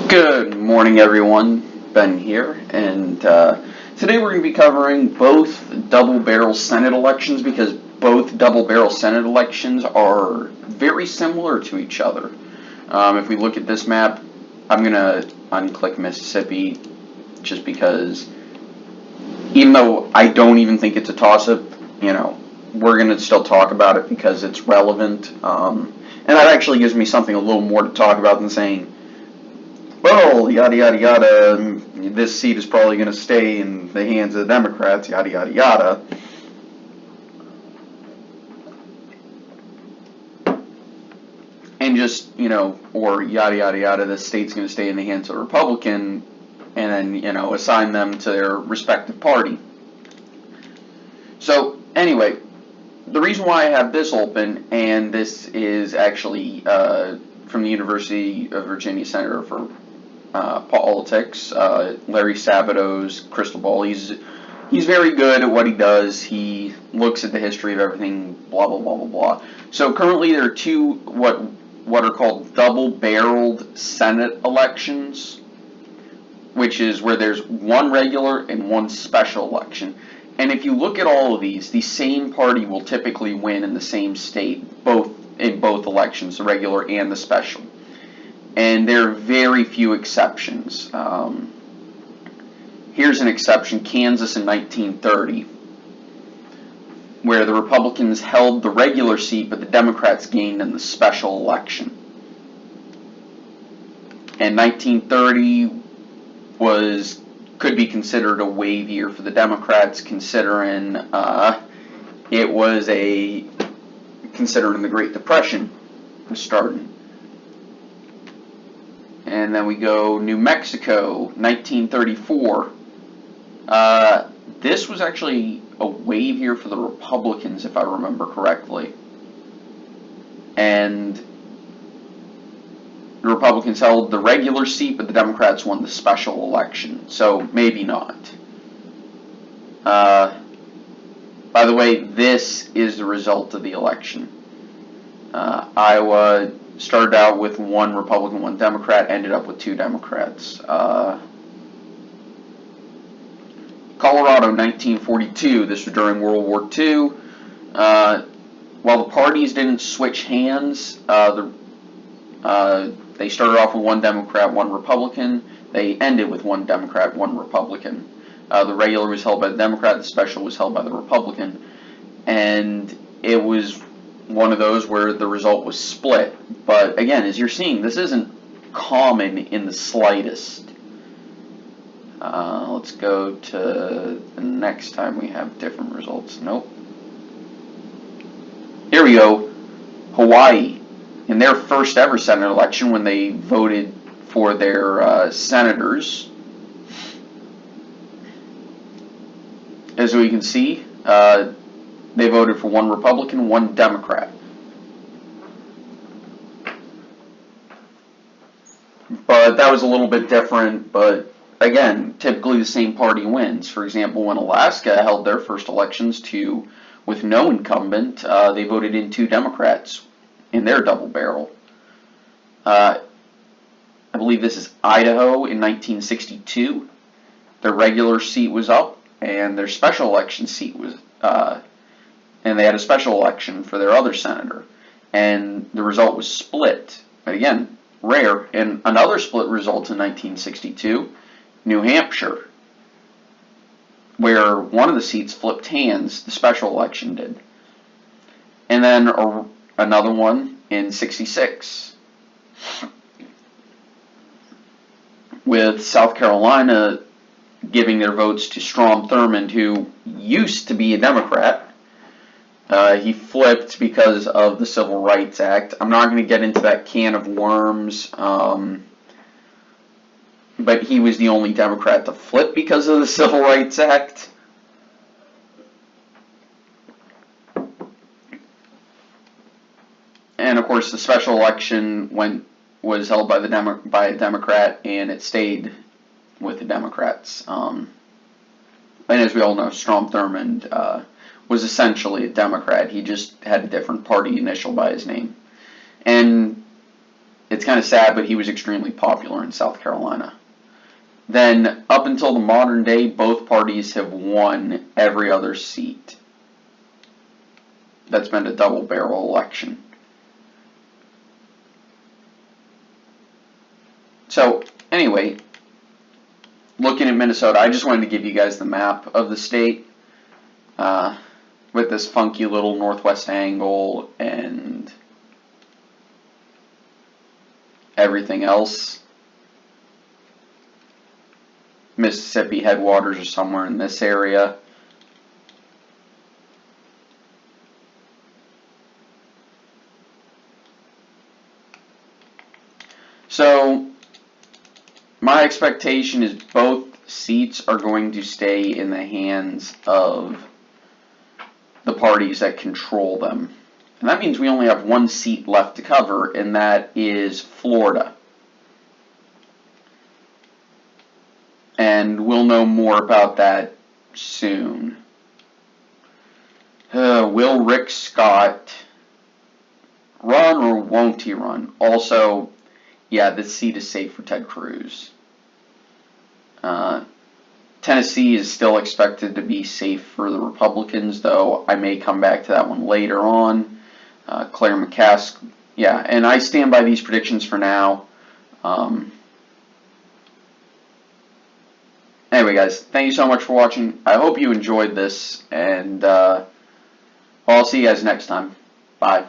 Good morning, everyone. Ben here, and today we're going to be covering both double-barrel Senate elections because both double-barrel Senate elections are very similar to each other. If we look at this map, I'm going to unclick Mississippi just because, even though I don't even think it's a toss-up, we're going to still talk about it because it's relevant, and that actually gives me something a little more to talk about than saying, well, yada yada yada, this seat is probably going to stay in the hands of the Democrats, yada yada yada. And just, or yada yada yada, this state's going to stay in the hands of the Republican, and then, assign them to their respective party. So, anyway, the reason why I have this open, and this is actually from the University of Virginia Center for Politics, Larry Sabato's crystal ball. He's very good at what he does. He looks at the history of everything, blah blah blah blah blah. So currently there are two what are called double-barreled Senate elections, which is where there's one regular and one special election. And if you look at all of these, the same party will typically win in the same state, in both elections, the regular and the special. And there are very few exceptions. Here's an exception, Kansas in 1930, where the Republicans held the regular seat, but the Democrats gained in the special election. And 1930 could be considered a wave year for the Democrats, considering it was considering the Great Depression was starting. And then we go New Mexico, 1934. This was actually a wave year for the Republicans, if I remember correctly. And the Republicans held the regular seat, but the Democrats won the special election. So maybe not. By the way, this is the result of the election. Iowa started out with one Republican, one Democrat, ended up with two Democrats. Colorado, 1942, this was during World War II. While the parties didn't switch hands, they started off with one Democrat, one Republican. They ended with one Democrat, one Republican. The regular was held by the Democrat, the special was held by the Republican. And it was one of those where the result was split. But again, as you're seeing, this isn't common in the slightest. Let's go to the next time we have different results. Nope. Here we go. Hawaii. In their first ever Senate election, when they voted for their senators, as we can see, they voted for one Republican, one Democrat. But that was a little bit different, but again, typically the same party wins. For example, when Alaska held their first elections with no incumbent, they voted in two Democrats in their double barrel. I believe this is Idaho in 1962. Their regular seat was up, and their special election seat was, and they had a special election for their other senator, and the result was split. But again, rare. And another split result in 1962, New Hampshire, where one of the seats flipped hands, the special election did. And then another one in 66, with South Carolina giving their votes to Strom Thurmond, who used to be a Democrat. He flipped because of the Civil Rights Act. I'm not going to get into that can of worms, but he was the only Democrat to flip because of the Civil Rights Act. And of course, the special election was held by a Democrat, and it stayed with the Democrats. And as we all know, Strom Thurmond was essentially a Democrat. He just had a different party initial by his name. And it's kind of sad, but he was extremely popular in South Carolina. Then, up until the modern day, both parties have won every other seat. That's been a double-barrel election. So, anyway, looking at Minnesota, I just wanted to give you guys the map of the state with this funky little northwest angle and everything else. Mississippi headwaters are somewhere in this area. So, my expectation is both seats are going to stay in the hands of the parties that control them. And that means we only have one seat left to cover, and that is Florida. And we'll know more about that soon. Will Rick Scott run or won't he run? Also, yeah, this seat is safe for Ted Cruz. Tennessee is still expected to be safe for the Republicans, though I may come back to that one later on. Claire McCaskill, yeah, and I stand by these predictions for now. Anyway, guys, thank you so much for watching. I hope you enjoyed this, and I'll see you guys next time. Bye.